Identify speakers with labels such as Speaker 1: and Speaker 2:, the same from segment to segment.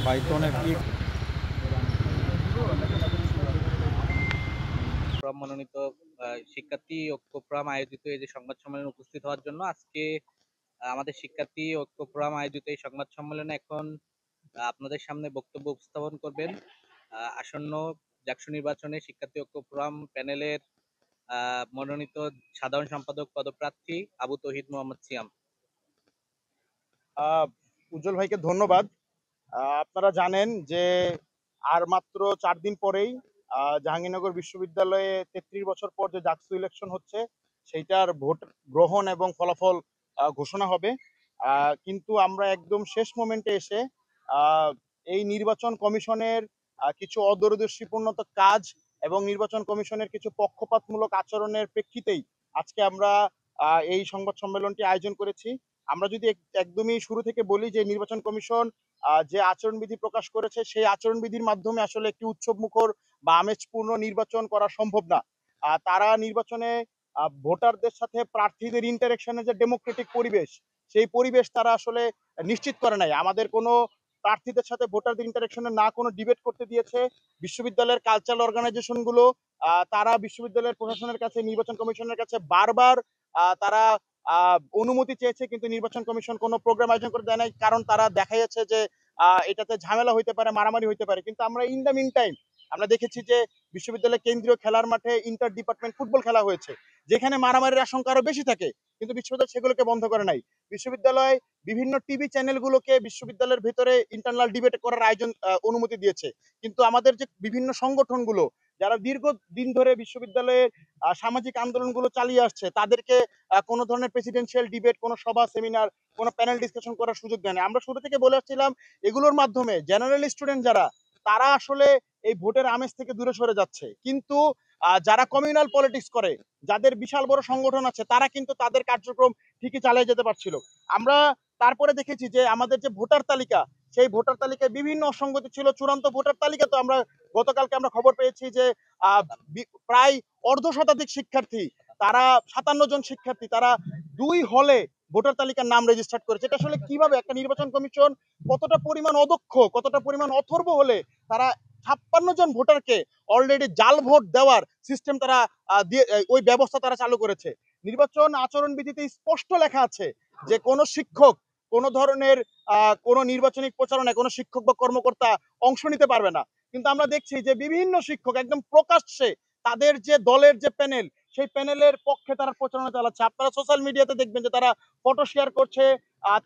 Speaker 1: পাইথনের কি
Speaker 2: মনোনীত শিক্ষার্থী ঐক্য ফোরাম আয়োজিত এই যে সংবাদ সম্মেলনে উপস্থিত হওয়ার জন্য আজকে আমাদের শিক্ষার্থী ঐক্য ফোরাম আয়োজিত এই সংবাদ সম্মেলনে এখন আপনাদের সামনে বক্তব্য উপস্থাপন করবেন আসন্ন জাকসু নির্বাচনে শিক্ষার্থী ঐক্য ফোরাম প্যানেলের মনোনীত সাধারণ সম্পাদক পদপ্রার্থী আবু তহিদ মোহাম্মদ সিয়াম।
Speaker 3: উজ্জ্বল ভাইকে ধন্যবাদ। আপনারা জানেন যে আর মাত্র 4 দিন পরেই জাহাঙ্গীরনগর বিশ্ববিদ্যালয়ে 33 বছর পর যে জাকসু ইলেকশন হচ্ছে সেইটার ভোট গ্রহণ এবং ফলাফল ঘোষণা হবে। কিন্তু আমরা একদম শেষ মোমেন্টে এসে এই নির্বাচন কমিশনের কিছু অদূরদর্শীপূর্ণত কাজ এবং নির্বাচন কমিশনের কিছু পক্ষপাতমূলক আচরণের প্রেক্ষিতেই আজকে আমরা এই সংবাদ সম্মেলনটি আয়োজন করেছি। আমরা যদি একদমই শুরু থেকে বলি যে নির্বাচন কমিশন যে আচরণবিধি প্রকাশ করেছে সেই আচরণবিধির মাধ্যমে আসলে একটি উৎসবমুখর বা আমেজপূর্ণ নির্বাচন করা সম্ভব না। তারা নির্বাচনে ভোটারদের সাথে প্রার্থীদের ইন্টারেকশনের যে ডেমোক্রেটিক পরিবেশ সেই পরিবেশ তারা আসলে নিশ্চিত করে নাই। আমাদের কোনো প্রার্থীদের সাথে ভোটারদের ইন্টারেকশনে না কোনো ডিবেট করতে দিয়েছে। বিশ্ববিদ্যালয়ের কালচারাল অর্গানাইজেশনগুলো তারা বিশ্ববিদ্যালয়ের প্রশাসনের কাছে নির্বাচন কমিশনের কাছে বারবার তারা অনুমতি চেয়েছে, কিন্তু নির্বাচন কমিশন কোনো প্রোগ্রাম আয়োজন করে দেয় নাই, কারণ তারা দেখা যাচ্ছে যে এটাতে ঝামেলা হইতে পারে, মারামারি হইতে পারে। কিন্তু আমরা ইন দ্য মিন টাইম আমরা দেখেছি যে বিশ্ববিদ্যালয়ের কেন্দ্রীয় খেলার মাঠে ইন্টার ডিপার্টমেন্ট ফুটবল খেলা হয়েছে, যেখানে মারামারির আশঙ্কা আরো বেশি থাকে, কিন্তু বিশ্ববিদ্যালয় সেগুলোকে বন্ধ করে নাই। বিশ্ববিদ্যালয় বিভিন্ন টিভি চ্যানেলগুলোকে বিশ্ববিদ্যালয়ের ভেতরে ইন্টারনাল ডিবেট করার অনুমতি দিয়েছে, কিন্তু আমাদের যে বিভিন্ন সংগঠনগুলো যারা দীর্ঘদিন ধরে বিশ্ববিদ্যালয়ের সামাজিক আন্দোলনগুলো চালিয়ে আসছে তাদেরকে কোনো ধরনের প্রেসিডেন্সিয়াল ডিবেট, কোনো সভা সেমিনার, কোনো প্যানেল ডিসকাশন করার সুযোগ দেয় না। আমরা শুরু থেকে বলে আসছিলাম এগুলোর মাধ্যমে জেনারেল স্টুডেন্ট যারা তারা আসলে এই ভোটের আমেজ থেকে দূরে সরে যাচ্ছে, কিন্তু যারা কমিউনাল পলিটিক্স করে, যাদের বিশাল বড় সংগঠন আছে, তারা কিন্তু তাদের কার্যক্রম ঠিকই চালিয়ে যেতে পারছিল। আমরা তারপরে দেখেছি যে আমাদের যে ভোটার তালিকা, সেই ভোটার তালিকায় বিভিন্ন অসঙ্গতি ছিল। চূড়ান্ত ভোটার তালিকা তো আমরা গতকালকে আমরা খবর পেয়েছি যে প্রায় অর্ধশতাধিক শিক্ষার্থী, তারা 57 জন শিক্ষার্থী তারা 2 হলে ভোটার তালিকার নাম রেজিস্টার্ড করেছে। এটা আসলে কিভাবে একটা নির্বাচন কমিশন কতটা পরিমাণ অদক্ষ, কতটা পরিমাণ অথর্ব হলে তারা 56 জন ভোটারকে অলরেডি জাল ভোট দেওয়ার সিস্টেম তারা দিয়ে ওই ব্যবস্থা তারা চালু করেছে। নির্বাচন আচরণবিধিতে স্পষ্ট লেখা আছে যে কোনো শিক্ষক কোনো ধরনের কোনো নির্বাচনী প্রচারণায় কোনো শিক্ষক বা কর্মকর্তা অংশ নিতে পারবে না। কিন্তু আমরা দেখছি যে বিভিন্ন শিক্ষক একদম প্রকাশ্যে তাদের যে দলের যে প্যানেল, সেই প্যানেলের পক্ষে তারা প্রচারণা চালাচ্ছে। আপনারা সোশ্যাল মিডিয়াতে দেখবেন যে তারা ফটো শেয়ার করছে,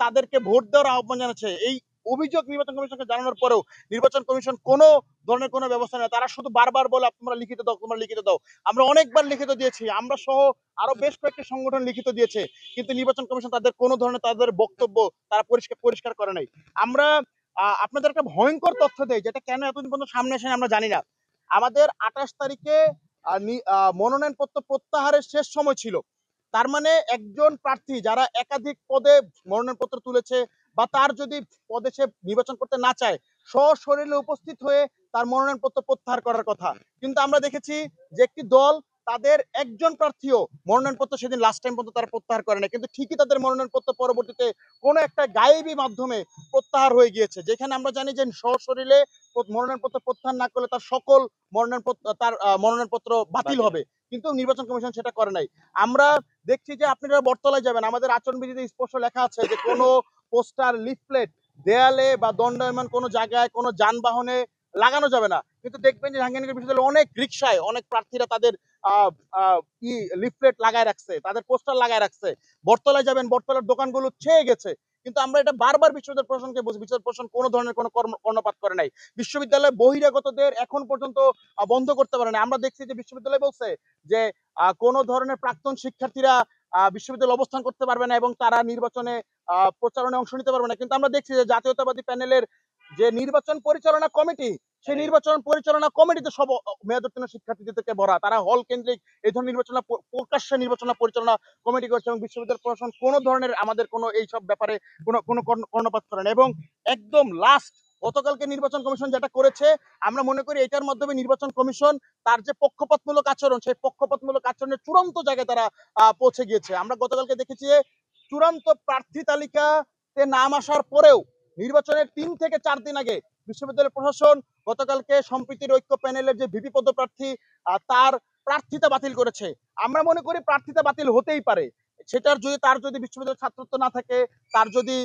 Speaker 3: তাদেরকে ভোট দেওয়ার আহ্বান জানাচ্ছে। এই অভিযোগ নির্বাচন কমিশনকে জানানোর পরেও নির্বাচন কমিশন কোনো ধরনের কোনো ব্যবস্থা নেয়। তারা শুধু বারবার বলে তোমরা লিখিত দাও, তোমরা লিখিত দাও। আমরা অনেকবার লিখিত দিয়েছি, আমরা সহ আরো বেশ কয়েকটি সংগঠন লিখিত দিয়েছে, কিন্তু নির্বাচন কমিশন তাদের কোনো ধরনের তাদের বক্তব্য তারা পরিষ্কার করে নাই। আমরা আপনাদের একটা ভয়ঙ্কর তথ্য দেয়, যেটা কেন এতদিন পর্যন্ত সামনে আসেনি আমরা জানি না। আমাদের 28 তারিখে মনোনয়নপত্র প্রত্যাহারের শেষ সময় ছিল। তার মানে একজন প্রার্থী যারা একাধিক পদে মনোনয়নপত্র তুলেছে বা তার যদি পদে সে নির্বাচন করতে না চায়, সশরীরে উপস্থিত হয়ে তার মনোনয়নপত্র প্রত্যাহার করার কথা। কিন্তু আমরা দেখেছি যে একটি দল তাদের একজন প্রার্থীও মনোনয়নপত্র সেদিন লাস্ট টাইম পর্যন্ত তারা প্রত্যাহার করে না, কিন্তু ঠিকই তাদের মনোনয়নপত্র পরবর্তীতে কোনো একটা গায়েবী মাধ্যমে প্রত্যাহার হয়ে গিয়েছে, যেখানে আমরা জানি যে সশরীরে মনোনয়নপত্র প্রত্যাহার না করলে তার সকল মনোনয়নপত্র বাতিল হবে, কিন্তু নির্বাচন কমিশন সেটা করে নাই। আমরা দেখছি যে আপনারা বটতলায় যাবেন, আমাদের আচরণবিধিতে স্পষ্ট লেখা আছে যে কোনো পোস্টার, লিফলেট দেয়ালে বা দণ্ডায়মান কোনো জায়গায় কোনো যানবাহনে লাগানো যাবে না। কিন্তু দেখবেন যে জাহাঙ্গীরনগর বিশ্ববিদ্যালয়ে অনেক রিক্সায় অনেক প্রার্থীরা তাদের লিফলেট লাগায় রাখছে, তাদের পোস্টার লাগায় রাখছে। বটতলায় যাবেন, বটতলার দোকানগুলো ছেয়ে গেছে, কিন্তু আমরা এটা বারবার বিশ্ববিদ্যালয় প্রশাসনকে বলছি, বিশ্ববিদ্যালয় প্রশাসন কোনো ধরনের কোনো কর্ণপাত করে নাই। বিশ্ববিদ্যালয় বহিরাগতদের এখন পর্যন্ত বন্ধ করতে পারে না। আমরা দেখছি যে বিশ্ববিদ্যালয় বলছে যে কোনো ধরনের প্রাক্তন শিক্ষার্থীরা বিশ্ববিদ্যালয়ে অবস্থান করতে পারবে না এবং তারা নির্বাচনে প্রচারণায় অংশ নিতে পারবে না। কিন্তু আমরা দেখছি যে জাতীয়তাবাদী প্যানেলের যে নির্বাচন পরিচালনা কমিটি, সেই নির্বাচন পরিচালনা কমিটিতে সব মেয়াদোত্তীর্ণ শিক্ষার্থীদেরকে ভরা। তারা হল কেন্দ্রিক এই ধরনের প্রকাশ্যে নির্বাচন পরিচালনা কমিটি করছে এবং বিশ্ববিদ্যালয় প্রশাসন কোনো ধরনের আমাদের কোনো এইসব ব্যাপারে কোনো কর্ণপাত করে না। এবং একদম লাস্ট গতকালকে নির্বাচন কমিশন যেটা করেছে, আমরা মনে করি এটার মাধ্যমে নির্বাচন কমিশন তার যে পক্ষপাতমূলক আচরণ, সেই পক্ষপাতমূলক আচরণের চূড়ান্ত জায়গায় তারা পৌঁছে গিয়েছে। আমরা গতকালকে দেখেছি চূড়ান্ত প্রার্থী তালিকাতে নাম আসার পরেও নির্বাচনের 3 থেকে 4 দিন আগে বিশ্ববিদ্যালয় প্রশাসন গতকালকে সম্প্রীতির ঐক্য প্যানেলের যে ভিপি পদপ্রার্থী তার প্রার্থিতা বাতিল করেছে। আমরা মনে করি প্রার্থিতা বাতিল হতেই পারে। তার যদি বিশ্ববিদ্যালয়ের ছাত্রত্ব না থাকে, তার যদি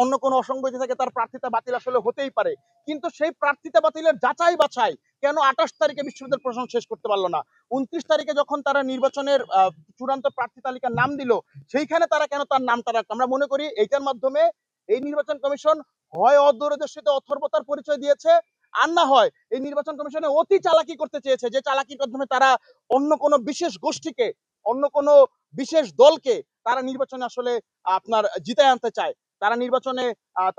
Speaker 3: অন্য কোনো অসঙ্গতি থাকে, তার প্রার্থিতা বাতিল আসলে হতেই পারে। কিন্তু সেই প্রার্থিতা বাতিলের যাচাই বাছাই কেন 28 তারিখে বিশ্ববিদ্যালয় প্রশাসন শেষ করতে পারলো না? 29 তারিখে যখন তারা নির্বাচনের চূড়ান্ত প্রার্থী তালিকার নাম দিল, সেইখানে তারা কেন তার নামটা রাখলো? আমরা মনে করি এইটার মাধ্যমে এই নির্বাচন কমিশন হয় অদূরদর্শিত অথর্বতার পরিচয় দিয়েছে, আর না হয় এই নির্বাচন কমিশনে অতি চালাকি করতে চেয়েছে, যে চালাকির মাধ্যমে তারা অন্য কোনো বিশেষ গোষ্ঠীকে, অন্য কোনো বিশেষ দলকে তারা নির্বাচনে আসলে আপনার জিতায় আনতে চায়। তারা নির্বাচনে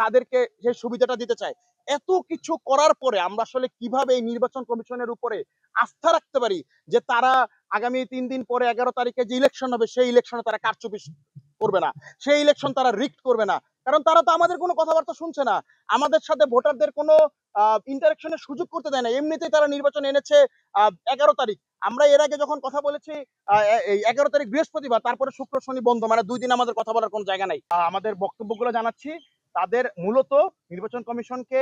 Speaker 3: তাদেরকে সেই সুবিধাটা দিতে চায়। এত কিছু করার পরে আমরা আসলে কিভাবে এই নির্বাচন কমিশনের উপরে আস্থা রাখতে পারি যে তারা আগামী 3 দিন পরে 11 তারিখে যে ইলেকশন হবে সেই ইলেকশনে তারা কারচুপি করবে না, সেই ইলেকশন তারা রিগ্ড করবে না? কারণ তারা তো আমাদের কোনো কথাবার্তা শুনছে না, আমাদের সাথে ভোটারদের কোনো ইন্টারাকশনের সুযোগ করতে দেয় না। এমনিতেই তারা নির্বাচন এনেছে 11 তারিখ। আমরা এর আগে যখন কথা বলেছি এই 11 তারিখ বৃহস্পতিবার, তারপরে শুক্র শনি বন্ধ, মানে 2 দিন আমাদের কথা বলার কোনো জায়গা নাই। আমাদের বক্তব্যগুলো জানাচ্ছি। তাদের মূলত নির্বাচন কমিশনকে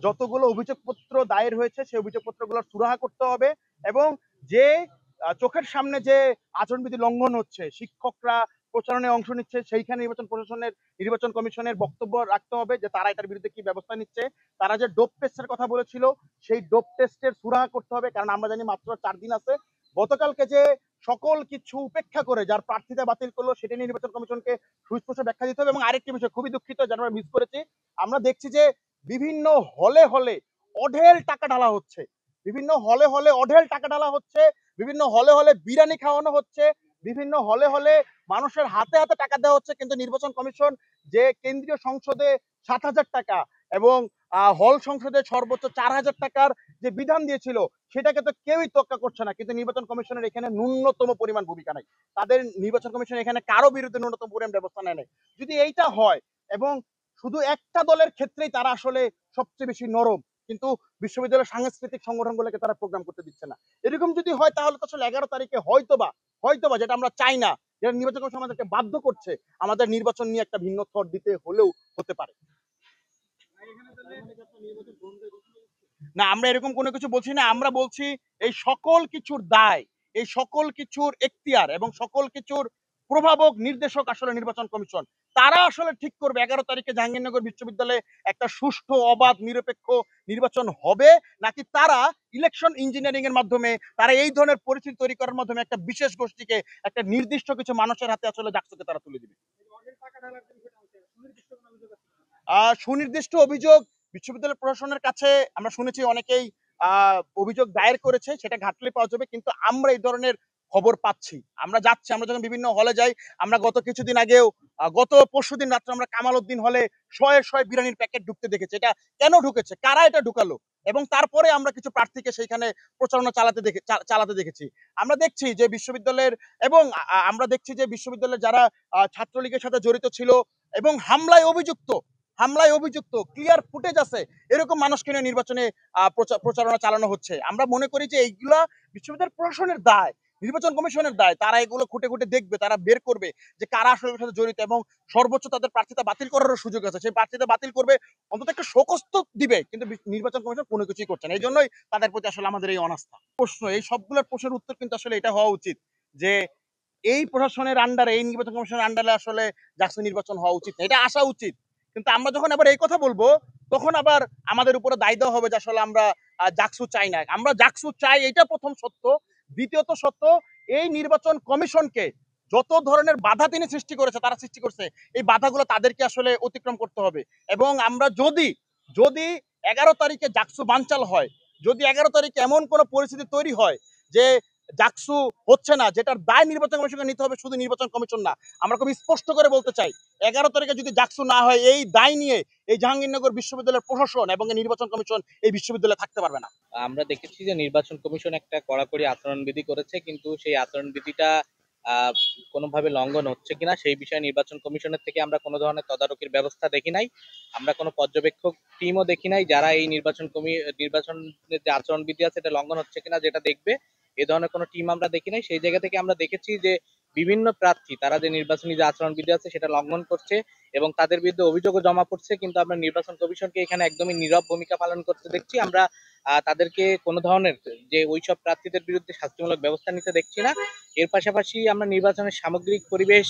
Speaker 3: যতগুলো অভিযোগপত্র দায়ের হয়েছে সেই অভিযোগপত্রগুলো সুরাহা করতে হবে, এবং যে চোখের সামনে যে আচরণবিধি লঙ্ঘন হচ্ছে, শিক্ষকরা প্রচারণায় অংশ নিচ্ছে, সেইখানে নির্বাচন কমিশনের বক্তব্য রাখতে হবে যে তারা এটার বিরুদ্ধে কি ব্যবস্থা নিচ্ছে। তারা যে ডোপ টেস্টের কথা বলেছিল সেই ডোপ টেস্টের সুরাহা করতে হবে, কারণ আমরা জানি মাত্র 4 দিন আছে। গতকালকে যে সকল কিছু উপেক্ষা করে যার প্রার্থিতা বাতিল করলো সেটা নিয়ে নির্বাচন কমিশনকে সুস্পষ্ট ব্যাখ্যা দিতে হবে। এবং আরেকটি বিষয় খুবই দুঃখিত যেটা আমরা মিস করেছি, আমরা দেখছি যে বিভিন্ন হলে হলে অঢেল টাকা ঢালা হচ্ছে, বিভিন্ন হলে হলে অঢেল টাকা ঢালা হচ্ছে, বিভিন্ন হলে হলে বিরিয়ানি খাওয়ানো হচ্ছে, বিভিন্ন হলে হলে মানুষের হাতে হাতে টাকা দেওয়া হচ্ছে, কিন্তু নির্বাচন কমিশন যে কেন্দ্রীয় সংসদে 7,000 টাকা এবং হল সংসদে সর্বোচ্চ 4,000 টাকার যে বিধান দিয়েছিল সেটাকে তো কেউই তোয়াক্কা করছে না। কিন্তু নির্বাচন কমিশনের এখানে ন্যূনতম পরিমাণ ভূমিকা নাই, তাদের নির্বাচন কমিশন এখানে কারো বিরুদ্ধে ন্যূনতম পরিমাণ ব্যবস্থা নেয় নাই। যদি এইটা হয় এবং শুধু একটা দলের ক্ষেত্রেই তারা আসলে সবচেয়ে বেশি নরম, কিন্তু বিশ্ববিদ্যালয়ের সাংস্কৃতিক সংগঠনগুলোকে তারা প্রোগ্রাম করতে দিচ্ছে না, এরকম যদি হয় তাহলে তো আসলে 11 তারিখে হয়তোবা যেটা আমরা চাই না, যেটা নির্বাচন কমিশন আমাদেরকে বাধ্য করছে, আমাদের নির্বাচন নিয়ে একটা ভিন্ন থট দিতে হলেও হতে পারে। না, আমরা এরকম কোনো কিছু বলছি না। আমরা বলছি এই সকল কিছুর দায়, এই সকল কিছুর এখতিয়ার এবং সকল কিছুর প্রভাবক নির্দেশক আসলে নির্বাচন কমিশন। তারা আসলে ঠিক করবে 11 তারিখে জাহাঙ্গীরনগর বিশ্ববিদ্যালয়ে একটা সুষ্ঠু অবাধ নিরপেক্ষ নির্বাচন হবে, নাকি তারা ইলেকশন ইঞ্জিনিয়ারিং এর মাধ্যমে তারা এই ধরনের পরিস্থিতি তৈরি করার মাধ্যমে একটা বিশেষ গোষ্ঠীকে, একটা নির্দিষ্ট কিছু মানুষের হাতে আসলে ডাকসুকে তারা তুলে দিবে। সুনির্দিষ্ট অভিযোগ বিশ্ববিদ্যালয় প্রশাসনের কাছে আমরা শুনেছি অনেকেই অভিযোগ দায়ের করেছে, সেটা ঘাটলে পাওয়া যাবে। কিন্তু আমরা এই ধরনের খবর পাচ্ছি, আমরা যাচ্ছি, আমরা যখন বিভিন্ন হলে যাই, আমরা গত কিছুদিন আগেও গত পরশুদিন রাত্রে আমরা কামাল উদ্দিন হলে শয়ে শয়ে বিরিয়ানির প্যাকেট ঢুকতে দেখেছি। এটা কেন ঢুকেছে, কারা এটা ঢুকালো, এবং তারপরে আমরা কিছু প্রার্থীকে সেইখানে প্রচারণা চালাতে দেখেছি। আমরা দেখছি যে বিশ্ববিদ্যালয়ের এবং আমরা দেখছি যে বিশ্ববিদ্যালয়ের যারা ছাত্রলীগের সাথে জড়িত ছিল এবং হামলায় অভিযুক্ত ক্লিয়ার ফুটেজ আছে, এরকম মানুষকে নিয়ে নির্বাচনে প্রচারণা চালানো হচ্ছে। আমরা মনে করি যে এইগুলা বিশ্ববিদ্যালয় প্রশাসনের দায়, নির্বাচন কমিশনের দায়। তারা এগুলো খুঁটে খুঁটে দেখবে, তারা বের করবে যে কারা আসলে এর সাথে জড়িত, এবং সর্বোচ্চ তাদের প্রার্থিতা বাতিল করারও সুযোগ আছে। সেই প্রার্থিতা বাতিল করবে, অন্তত একটা শোকজ তো দিবে, কিন্তু নির্বাচন কমিশন কোনো কিছুই করছে না। এই জন্যই তাদের প্রতি আসলে আমাদের এই অনাস্থা। প্রশ্ন, এই সবগুলোর প্রশ্নের উত্তর কিন্তু আসলে এটা হওয়া উচিত যে এই প্রশাসনের আন্ডারে, এই নির্বাচন কমিশনের আন্ডারে আসলে জাকসু নির্বাচন হওয়া উচিত না, এটা আসা উচিত। কিন্তু আমরা যখন আবার এই কথা বলবো, তখন আবার আমাদের উপরে দায় দেওয়া হবে যে আসলে আমরা জাকসু চাই না। আমরা জাকসু চাই, এটা প্রথম সত্য। দ্বিতীয়ত সত্য, এই নির্বাচন কমিশনকে যত ধরনের বাধা তিনি তারা সৃষ্টি করছে, এই বাধাগুলো তাদেরকে আসলে অতিক্রম করতে হবে। এবং আমরা যদি যদি 11 তারিখে জাকসু বানচাল হয়, যদি 11 তারিখে এমন কোনো পরিস্থিতি তৈরি হয় যে জাকসু হচ্ছে না, যেটার দায় নির্বাচন কমিশনকে নিতে হবে, শুধু নির্বাচন কমিশন না। আমরা খুব স্পষ্ট করে বলতে চাই, 11 তারিখে যদি জাকসু না হয়, এই দায় নিয়ে এই জাহাঙ্গীরনগর বিশ্ববিদ্যালয়ের প্রশাসন এবং নির্বাচন কমিশন এই বিশ্ববিদ্যালয়ে থাকতে পারবে না।
Speaker 2: আমরা দেখেছি যে নির্বাচন কমিশন একটা কড়াকড়ি আচরণবিধি করেছে, কিন্তু সেই আচরণবিধিটা আহ কোনোভাবে লঙ্ঘন হচ্ছে কিনা সেই বিষয়ে নির্বাচন কমিশনের থেকে আমরা কোনো ধরনের তদারকির ব্যবস্থা দেখি নাই। আমরা কোনো পর্যবেক্ষক টিমও দেখি নাই যারা এই নির্বাচনের যে আচরণবিধি আছে এটা লঙ্ঘন হচ্ছে কিনা যেটা দেখবে, এ ধরনের কোনো টিম আমরা দেখি নাই। সেই জায়গা থেকে আমরা দেখেছি যে বিভিন্ন প্রার্থী তারা যে নির্বাচনী যে আচরণবিধি আছে সেটা লঙ্ঘন করছে এবং তাদের বিরুদ্ধে অভিযোগও জমা পড়ছে, কিন্তু আমরা নির্বাচন কমিশনকে এখানে একদমই নীরব ভূমিকা পালন করতে দেখছি। আমরা তাদেরকে কোনো ধরনের যে ওইসব প্রার্থীদের বিরুদ্ধে শাস্তিমূলক ব্যবস্থা নিতে দেখছি না। এর পাশাপাশি আমরা নির্বাচনের সামগ্রিক পরিবেশ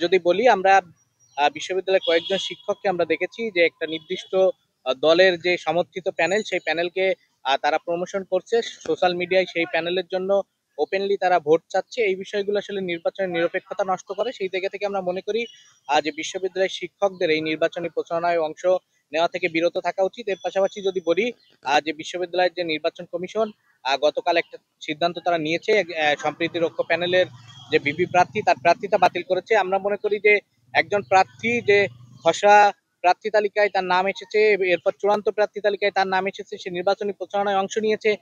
Speaker 2: যদি বলি, আমরা বিশ্ববিদ্যালয়ের কয়েকজন শিক্ষককে আমরা দেখেছি যে একটা নির্দিষ্ট দলের যে সমর্থিত প্যানেল, সেই প্যানেলকে তারা প্রমোশন করছে সোশ্যাল মিডিয়ায়, সেই প্যানেলের জন্য ওপেনলি তারা ভোট চাচ্ছে। এই বিষয়গুলো আসলে নির্বাচনের নিরপেক্ষতা নষ্ট করে। সেই জায়গা থেকে আমরা মনে করি যে বিশ্ববিদ্যালয়ের শিক্ষকদের এই নির্বাচনী প্রচারণায় অংশ নেওয়া থেকে বিরত থাকা উচিত। এর পাশাপাশি যদি বলি যে বিশ্ববিদ্যালয়ের যে নির্বাচন কমিশন গতকাল একটা সিদ্ধান্ত তারা নিয়েছে, সম্প্রীতি রক্ষ প্যানেলের যে ভিপি প্রার্থী তার প্রার্থিতা বাতিল করেছে। আমরা মনে করি যে একজন প্রার্থী যে খসড়া প্রার্থী তালিকায় তার নাম এসেছে, এরপর চূড়ান্ত প্রার্থী তালিকায় তার নাম এসেছে, সে নির্বাচনী প্রচারণায় অংশ নিয়েছে,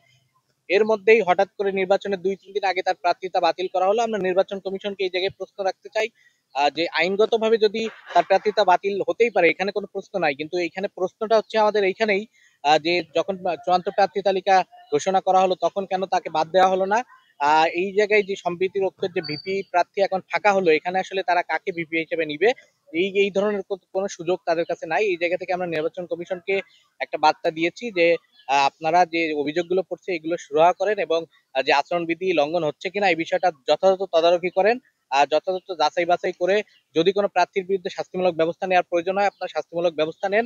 Speaker 2: এর মধ্যেই হঠাৎ করে নির্বাচনের 2-3 দিন আগে তার প্রার্থিতা বাতিল করা হলো। আমরা নির্বাচন কমিশনকে এই জায়গায় প্রশ্ন রাখতে চাই যে আইনগতভাবে যদি তার প্রার্থিতা বাতিল হতেই পারে, এখানে কোনো প্রশ্ন নাই, কিন্তু এখানে প্রশ্নটা হচ্ছে আমাদের এইখানেই যে যখন চূড়ান্ত প্রার্থী তালিকা ঘোষণা করা হলো তখন কেন তাকে বাদ দেওয়া হলো না। এই জায়গায় যে সম্প্রীতি রক্ষের যে ভিপি প্রার্থী এখন ফাঁকা হলো, এখানে আসলে তারা কাকে ভিপি হিসেবে নিবে, এই এই ধরনের কোনো সুযোগ তাদের কাছে নাই। এই জায়গা থেকে আমরা নির্বাচন কমিশনকে একটা বার্তা দিয়েছি যে আপনারা যে অভিযোগগুলো করছে এগুলো সুরাহা করেন এবং যে আচরণবিধি লঙ্ঘন হচ্ছে কিনা এই বিষয়টা যথাযথ তদারকি করেন, আর যথাযথ যাচাই বাছাই করে যদি কোনো প্রার্থীর বিরুদ্ধে শাস্তিমূলক ব্যবস্থা নেওয়ার প্রয়োজন হয় আপনারা শাস্তিমূলক ব্যবস্থা নেন।